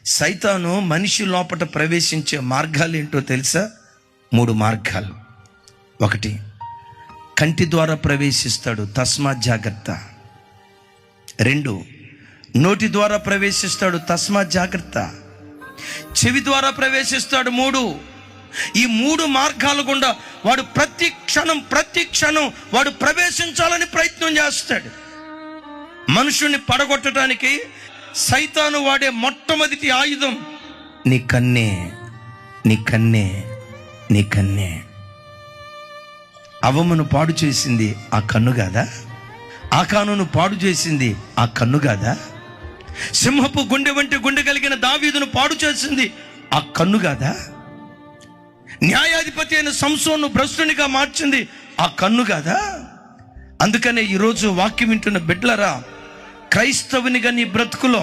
సైతాను మనిషి లోపట ప్రవేశించే మార్గాలు ఏంటో తెలుసా? 3 మార్గాలు. 1, కంటి ద్వారా ప్రవేశిస్తాడు, తస్మాత్ జాగ్రత్త. 2, నోటి ద్వారా ప్రవేశిస్తాడు, తస్మాత్ జాగ్రత్త. చెవి ద్వారా ప్రవేశిస్తాడు. 3, ఈ 3 మార్గాల గుండా వాడు ప్రతి క్షణం వాడు ప్రవేశించాలని ప్రయత్నం చేస్తాడు. మనుషుణ్ణి పడగొట్టడానికి సైతాను వాడే మొట్టమొదటి ఆయుధం నీ కన్నే. నీ కన్నే, నీ కన్నే. అవమును పాడు చేసింది ఆ కన్ను కాదా? ఆకానును పాడు చేసింది ఆ కన్ను కాదా? సింహపు గుండె వంటి గుండె కలిగిన దావీదును పాడు చేసింది ఆ కన్ను కాదా? న్యాయాధిపతి అయిన సంసోను భ్రష్టునిగా మార్చింది ఆ కన్ను కాదా? అందుకనే ఈరోజు వాక్యం వింటున్న బిడ్డలారా, క్రైస్తవునిగా నీ బ్రతుకులో